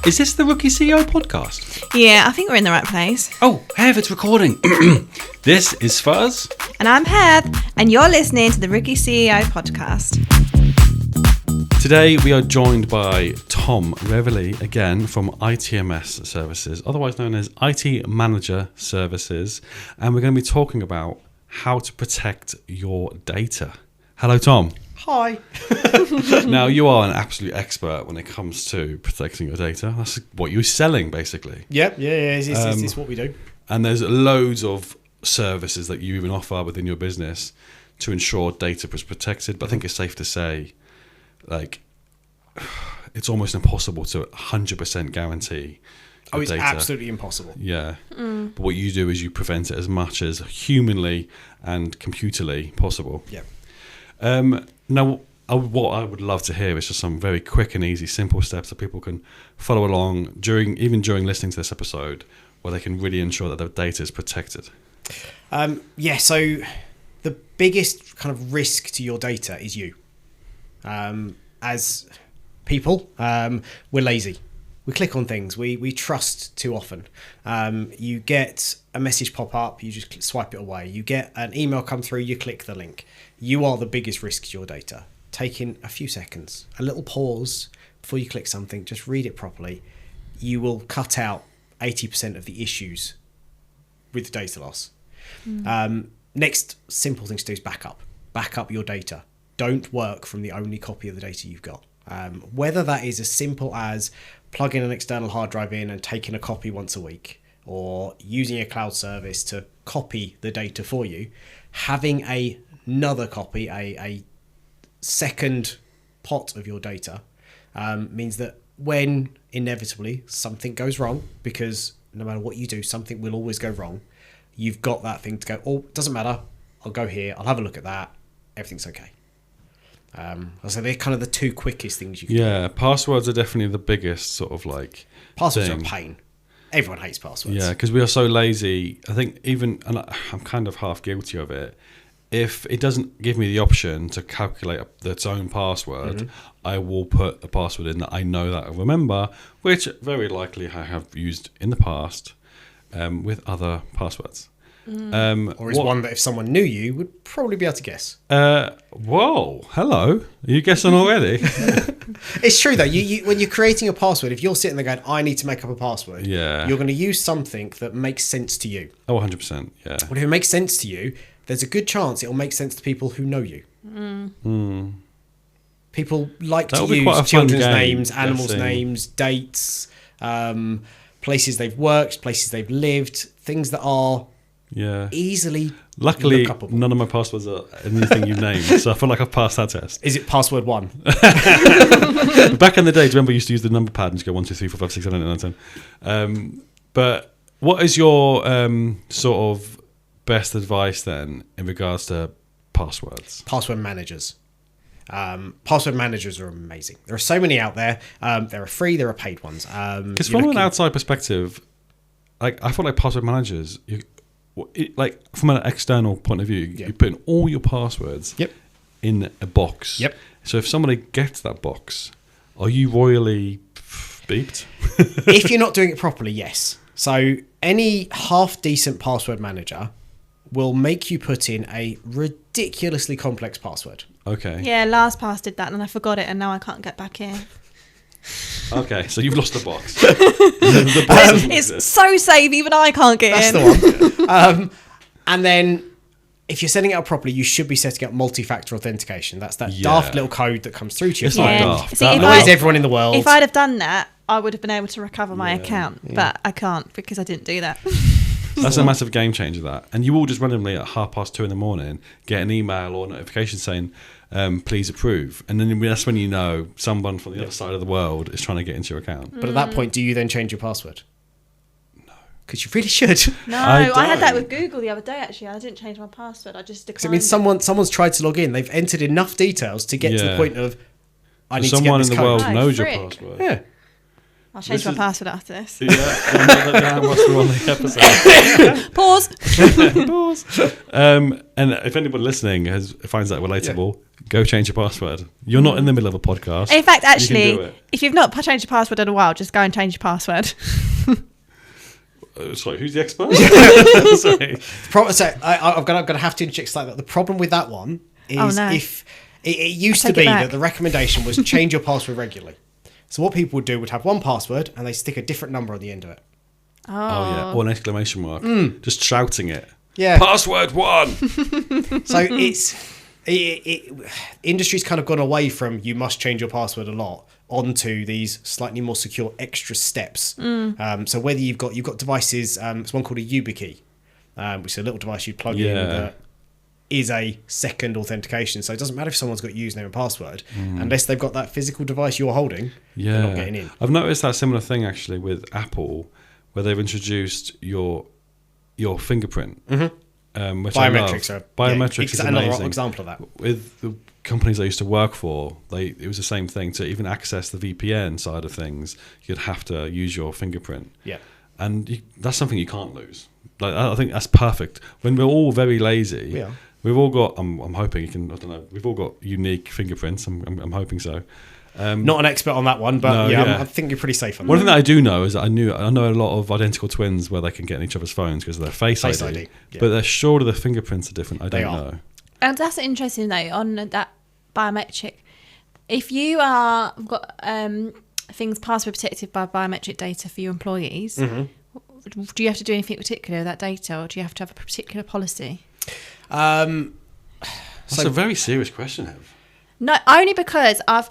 Is this the Rookie CEO podcast? Yeah, I think we're in the right place. Oh, Hev, it's recording. This is Fuzz. And I'm Hev, and you're listening to the Rookie CEO podcast. Today we are joined by Tom Reveley again from ITMS Services, otherwise known as IT Manager Services, and we're going to be talking about how to protect your data. Hello, Tom. Hi. Now, you are an absolute expert when it comes to protecting your data. That's what you're selling, basically. Yep, yeah. It's what we do. And there's loads of services that you even offer within your business to ensure data is protected. But I think it's safe to say, like, it's almost impossible to 100% guarantee Oh, it's data. absolutely impossible. Yeah. But what you do is you prevent it as much as humanly and computerly possible. Yeah. Now, what I would love to hear is just some very quick and easy, simple steps that people can follow along during listening to this episode, where they can really ensure that their data is protected. So the biggest kind of risk to your data is you. As people, we're lazy. We click on things. We trust too often. You get a message pop up, you just swipe it away. You get an email come through, you click the link. You are the biggest risk to your data. Taking a few seconds, a little pause before you click something, just read it properly. You will cut out 80% of the issues with data loss. Next simple thing to do is backup. Backup your data. Don't work from the only copy of the data you've got. Whether that is as simple as plugging an external hard drive in and taking a copy once a week, or using a cloud service to copy the data for you, having another copy, a second pot of your data, means that when inevitably something goes wrong, because no matter what you do, something will always go wrong, you've got that thing to go, oh, it doesn't matter, I'll go here, I'll have a look at that, everything's okay. So they're kind of the two quickest things you can do. Yeah, passwords are definitely the biggest sort of like Passwords thing. are a pain. Everyone hates passwords. Yeah, because we are so lazy. I think even, and I'm kind of half guilty of it, if it doesn't give me the option to calculate its own password, I will put a password in that I know that I remember, which very likely I have used in the past with other passwords. Or is one that if someone knew you would probably be able to guess. Whoa, hello. Are you guessing already? It's true though. You when you're creating a password, if you're sitting there going, I need to make up a password, Yeah. you're going to use something that makes sense to you. Oh, 100%, yeah. But if it makes sense to you, there's a good chance it'll make sense to people who know you. People like That'll to be quite a use fun children's game, names, animals' guessing. names, dates, places they've worked, places they've lived, things that are Yeah. easily Luckily, lookupable. none of my passwords are anything you've named, so I feel like I've passed that test. Is it password 1? But back in the day, do you remember you used to use the number pad and just go 1, 2, 3, 4, 5, 6, 7, 8, 9, 10? But what is your sort of best advice then in regards to passwords? Password managers. Password managers are amazing. There are so many out there. There are free, there are paid ones. Because from an outside perspective, like I feel like password managers, like from an external point of view, you put in all your passwords in a box. Yep. So if somebody gets that box, are you royally beeped? If you're not doing it properly, yes. So any half decent password manager will make you put in a ridiculously complex password. Okay. Yeah, LastPass did that and I forgot it and now I can't get back in. Okay, so you've lost the box. It's so safe, even I can't get That's in. the one. And then if you're setting it up properly, you should be setting up multi-factor authentication. That's that daft little code that comes through to your It's not phone. daft. See, That if Annoys I- everyone in the world. If I'd have done that, I would have been able to recover my account, but I can't because I didn't do that. That's a massive game changer, that. And you will just randomly at 2:30 in the morning get an email or notification saying, please approve. And then that's when you know someone from the other side of the world is trying to get into your account. But at that point, do you then change your password? No. Because you really should. No, I I had that don't. with Google the other day, actually. I didn't change my password. I just Because it declined means someone's tried to log in. They've entered enough details to get to the Yeah. point of, I need to get Someone this in the code. world Oh, knows your frick. password. Yeah. I'll change This my is- password after this. Yeah, I'll note that down whilst we're on the episode. Pause. Pause. And if anybody listening finds that relatable, go change your password. You're not in the middle of a podcast. In fact, You can actually, do it. If you've not changed your password in a while, just go and change your password. Sorry, who's the expert? Sorry. I'm going to have to inject slightly. The problem with that one is if it used to take it be back. that the recommendation was change your password regularly. So what people would do would have one password and they stick a different number on the end of it. Oh yeah, or an exclamation mark. Just shouting it. Yeah. Password 1. So industry's kind of gone away from you must change your password a lot onto these slightly more secure extra steps. So whether you've got devices, there's one called a YubiKey, which is a little device you plug in that is a second authentication. So it doesn't matter if someone's got username and password, unless they've got that physical device you're holding, they're not getting in. I've noticed that similar thing actually with Apple, where they've introduced your fingerprint. Which Biometrics are biometrics is amazing. another example of that. With the companies I used to work for, it was the same thing. To even access the VPN side of things, you'd have to use your fingerprint. Yeah. And that's something you can't lose. Like, I think that's perfect. When we're all very lazy, we've all got. I'm hoping you can. I don't know. We've all got unique fingerprints. I'm hoping so. Not an expert on that one, but I think you're pretty safe on that. One thing that I do know is that I know a lot of identical twins where they can get in each other's phones because of their face ID. Yeah. But they're sure the fingerprints are different. I don't know. And that's interesting though, on that biometric. If you are got things password protected by biometric data for your employees, do you have to do anything particular with that data, or do you have to have a particular policy? That's a very serious question, Ev. No, only because I've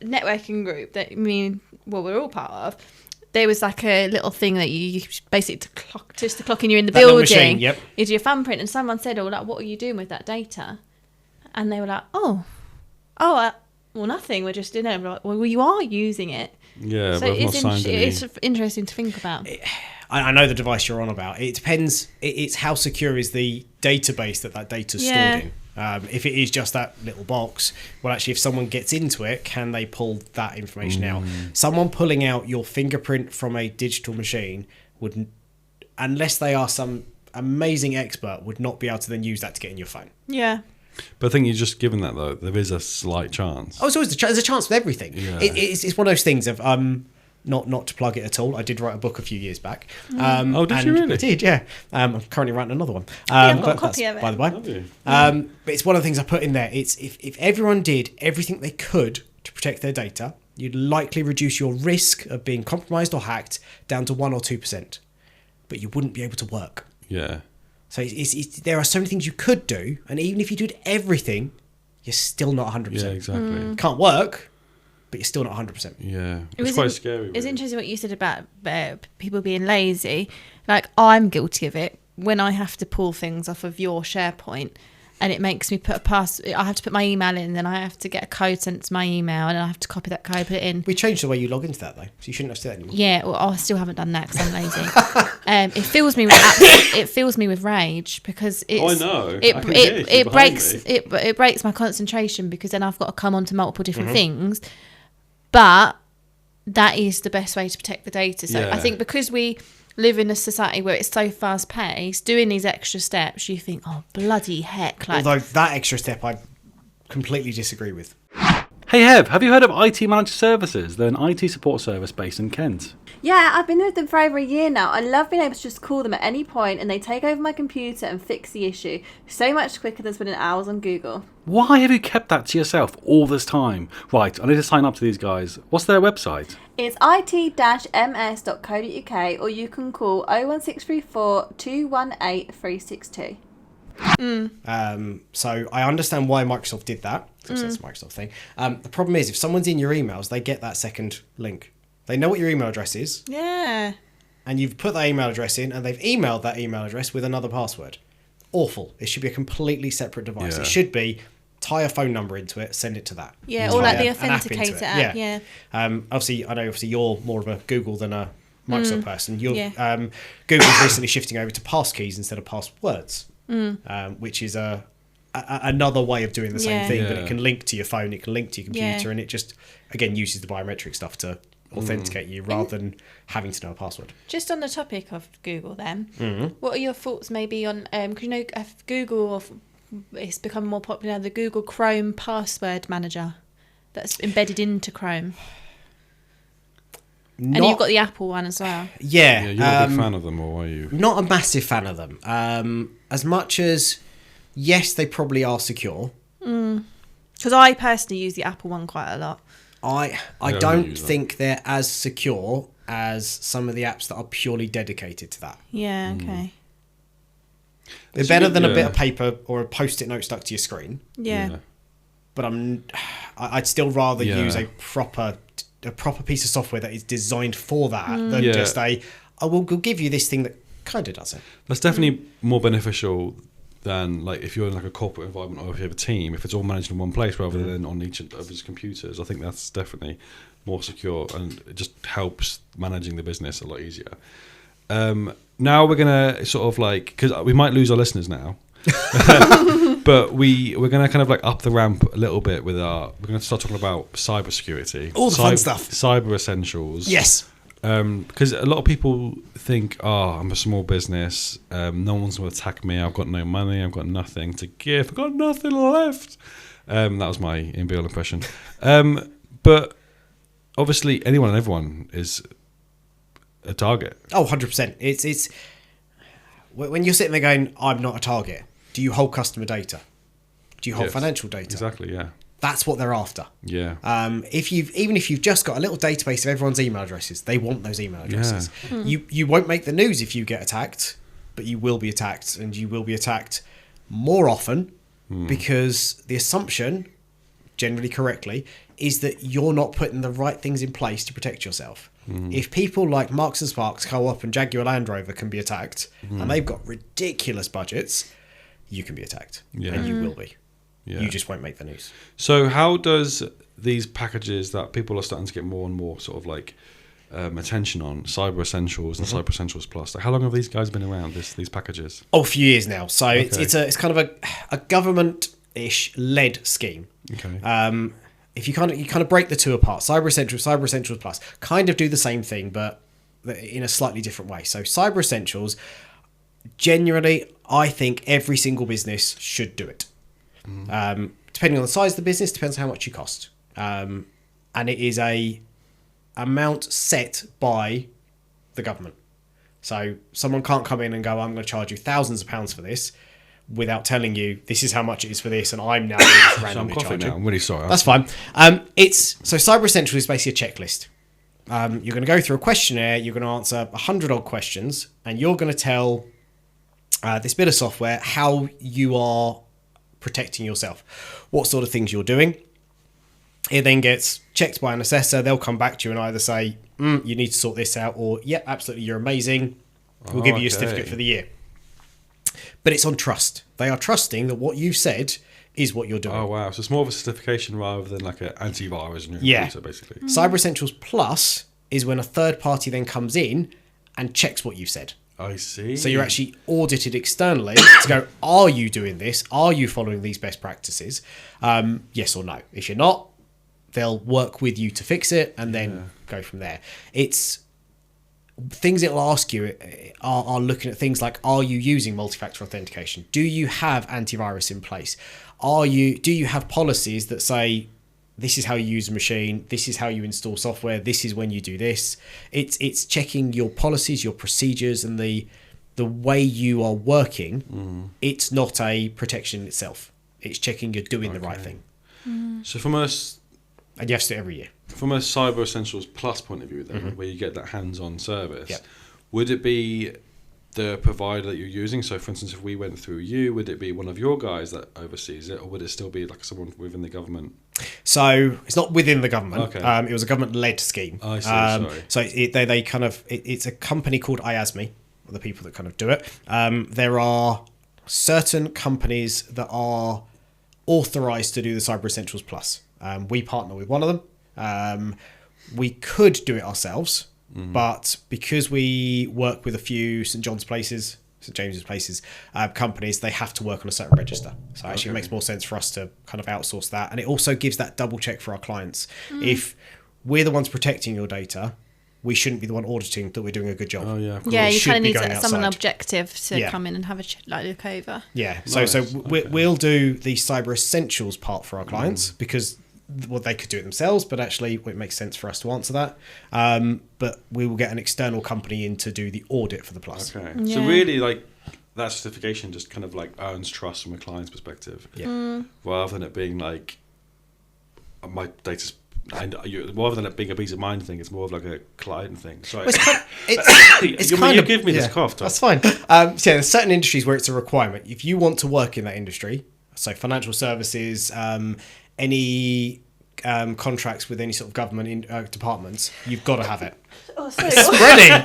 networking group that we're all part of. There was like a little thing that you basically to clock in, you're in the building. Machine, yep. You do your thumbprint, and someone said, "Oh, like, what are you doing with that data?" And they were like, "Well, nothing. We're just doing it." We're like, well, you are using it. Yeah, so but I've not signed any. it's interesting to think about. I know the device you're on about. It depends. It's how secure is the database that data's stored in. If it is just that little box, well, actually, if someone gets into it, can they pull that information out? Someone pulling out your fingerprint from a digital machine would, unless they are some amazing expert, would not be able to then use that to get in your phone. Yeah. But I think you're just given that, though, there is a slight chance. Oh, it's always there's a chance with everything. Yeah. It's one of those things of not to plug it at all. I did write a book a few years back. Did you really? I did, yeah. I'm currently writing another one. I've got a copy of it. By the way. But it's one of the things I put in there. It's if everyone did everything they could to protect their data, you'd likely reduce your risk of being compromised or hacked down to 1 or 2%. But you wouldn't be able to work. Yeah. So there are so many things you could do, and even if you did everything, you're still not 100%. Yeah, exactly. Can't work, but you're still not 100%. Yeah. It's quite scary. It's interesting what you said about people being lazy. Like, I'm guilty of it when I have to pull things off of your SharePoint, and it makes me put I have to put my email in, then I have to get a code sent to my email, and I have to copy that code, put it in. We changed the way you log into that, though, so you shouldn't have to do that anymore. Yeah, well, I still haven't done that because I'm lazy. It fills me with rage because it's. I know. It breaks my concentration because then I've got to come on to multiple different things. But that is the best way to protect the data. So I think because we live in a society where it's so fast paced, doing these extra steps, you think, oh, bloody heck. Like, although that extra step I completely disagree with. Hey Hev, have you heard of IT Managed Services? They're an IT support service based in Kent. Yeah, I've been with them for over a year now. I love being able to just call them at any point and they take over my computer and fix the issue so much quicker than spending hours on Google. Why have you kept that to yourself all this time? Right, I need to sign up to these guys. What's their website? It's it-ms.co.uk or you can call 01634 218 362. So I understand why Microsoft did that. Because that's a Microsoft thing. The problem is if someone's in your emails, they get that second link. They know what your email address is. Yeah. And you've put that email address in and they've emailed that email address with another password. Awful. It should be a completely separate device. Yeah. It should be tie a phone number into it, send it to that. Yeah, or like the Tie an app into authenticator it. app. Yeah. Obviously, I know you're more of a Google than a Microsoft person. Google's recently shifting over to passkeys instead of passwords, which is another way of doing the same thing, but it can link to your phone, it can link to your computer, and it just, again, uses the biometric stuff to authenticate you rather than having to know a password. Just on the topic of Google then, what are your thoughts maybe on, because you know Google, it's become more popular, the Google Chrome password manager. that's embedded into Chrome. Not, And you've got the Apple one as well. yeah, Yeah, you're not a big fan of them, or are you? not a massive fan of them. As much as, yes, they probably are secure. Because I personally use the Apple one quite a lot. I I don't don't use them. think they're as secure as some of the apps that are purely dedicated to that. Yeah, okay. They're So better you- than a bit yeah. of paper or a post-it note stuck to your screen. Yeah. But I'd still rather Yeah. use a proper piece of software that is designed for that than Yeah. just we'll give you this thing that kind of does it. That's definitely more beneficial than like if you're in like a corporate environment or if you have a team. If it's all managed in one place rather than on each of his computers, I think that's definitely more secure and it just helps managing the business a lot easier. Now we're gonna sort of like, because we might lose our listeners now. But we're going to kind of like up the ramp a little bit with we're going to start talking about cybersecurity. All the fun stuff. Cyber essentials. Yes. Because a lot of people think, I'm a small business. No one's going to attack me. I've got no money. I've got nothing to give. I've got nothing left. That was my Ian Beale impression. But obviously anyone and everyone is a target. Oh, 100%. It's when you're sitting there going, I'm not a target. Do you hold customer data? Do you hold Yes, financial data? Exactly, yeah. That's what they're after. Yeah. Even if you've just got a little database of everyone's email addresses, they want those email addresses. You won't make the news if you get attacked, but you will be attacked, and you will be attacked more often because the assumption, generally correctly, is that you're not putting the right things in place to protect yourself. If people like Marks and Sparks, Co-op, and Jaguar Land Rover can be attacked, and they've got ridiculous budgets, you can be attacked, and you will be. Yeah. You just won't make the news. So how does these packages that people are starting to get more and more sort of like attention on, Cyber Essentials and Cyber Essentials Plus, like how long have these guys been around, these packages? Oh, a few years now. So Okay. it's kind of a government-ish led scheme. Okay. If you kind of break the two apart, Cyber Essentials Plus kind of do the same thing, but in a slightly different way. So Cyber Essentials, generally, I think every single business should do it. Depending on the size of the business, depends how much you cost. And it is a amount set by the government. So someone can't come in and go, I'm going to charge you thousands of pounds for this without telling you this is how much it is for this, and I'm now going to just So I'm randomly coughing charge now. you. I'm really sorry. That's fine. So Cyber Essential is basically a checklist. You're going to go through a questionnaire. You're going to answer 100 odd questions, and you're going to tell this bit of software how you are protecting yourself, what sort of things you're doing. It then gets checked by an assessor. They'll come back to you and either say, you need to sort this out, or, yep, absolutely, you're amazing. We'll give you a certificate for the year. But it's on trust. They are trusting that what you've said is what you're doing. Oh, wow. So it's more of a certification rather than like an antivirus in your Yeah. computer, basically. Cyber Essentials Plus is when a third party then comes in and checks what you've said. I see. So you're actually audited externally to go, are you doing this? Are you following these best practices? Yes or no. If you're not, they'll work with you to fix it and then go from there. It's things it'll ask you are looking at things like, are you using multi-factor authentication? Do you have antivirus in place? Do you have policies that say, this is how you use a machine, this is how you install software, this is when you do this? It's checking your policies, your procedures, and the way you are working. It's not a protection itself. It's checking you're doing the right thing. So And you have to do it every year. from a Cyber Essentials Plus point of view, then, where you get that hands-on service, Yep. would it be the provider that you're using? So, for instance, if we went through you, would it be one of your guys that oversees it, or would it still be like someone within the government? So it's not within the government. Okay. It was a government-led scheme. I see, sorry. So it's a company called IASME, are the people that kind of do it. There are certain companies that are authorized to do the Cyber Essentials Plus. We partner with one of them. We could do it ourselves, but because we work with a few St John's Places, St James's Places companies, they have to work on a certain register. So actually it makes more sense for us to kind of outsource that. And it also gives that double check for our clients. If we're the ones protecting your data, we shouldn't be the one auditing that we're doing a good job. Oh, yeah, of course. Yeah, you should kind of be need going someone outside. objective to Yeah. come in and have a look over. Yeah, Nice. so we'll do the Cyber Essentials part for our clients because well, they could do it themselves, but actually it makes sense for us to answer that. But we will get an external company in to do the audit for the Plus. Okay. Yeah. So really, like, that certification just kind of like earns trust from a client's perspective. Yeah. Rather than it being like, my data's, rather than it being a peace of mind thing, it's more of like a client thing. Sorry. It's kind you of, give me this cough, Tom. That's fine. So there's certain industries where it's a requirement. If you want to work in that industry, so financial services, any contracts with any sort of government departments, you've got to have it. Oh, sorry. Spreading.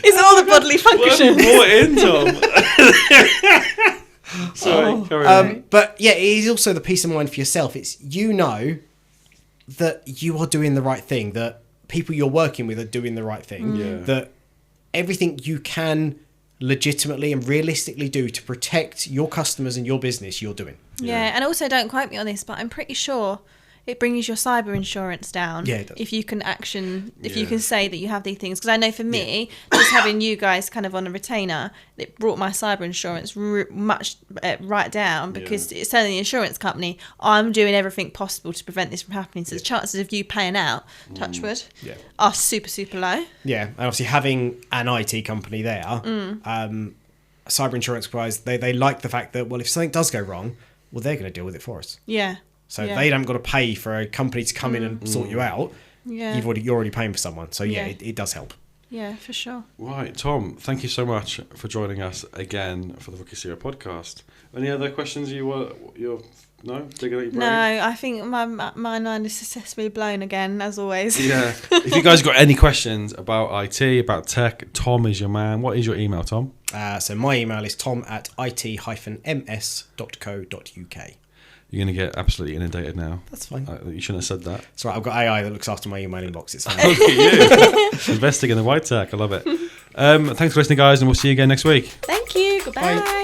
It's all the bodily functions. Brought in, Tom. Sorry, carry on. But yeah, it is also the peace of mind for yourself. It's, you know, that you are doing the right thing, that people you're working with are doing the right thing, that everything you can legitimately and realistically do to protect your customers and your business, you're doing. Yeah, and also don't quote me on this, but I'm pretty sure it brings your cyber insurance down. Yeah, it does. If you can you can say that you have these things. Because I know for me, just having you guys kind of on a retainer, it brought my cyber insurance much right down, because it's telling the insurance company, I'm doing everything possible to prevent this from happening. So the chances of you paying out, touch wood, are super, super low. Yeah, and obviously having an IT company there, cyber insurance providers, they like the fact that, well, if something does go wrong, well, they're going to deal with it for us. Yeah. So they haven't got to pay for a company to come in and sort you out. Yeah. You're already paying for someone. So it does help. Yeah, for sure. Right, Tom, thank you so much for joining us again for the Rookie Zero podcast. Any other questions you're digging at your brain? No, I think my mind is successfully blown again, as always. Yeah. If you guys got any questions about IT, about tech, Tom is your man. What is your email, Tom? So my email is tom@it-ms.co.uk. You're going to get absolutely inundated now. That's fine. You shouldn't have said that. That's right. I've got AI that looks after my email inbox. It's fine. Look at you. Investing in the white tech. I love it. Thanks for listening, guys, and we'll see you again next week. Thank you. Goodbye. Bye.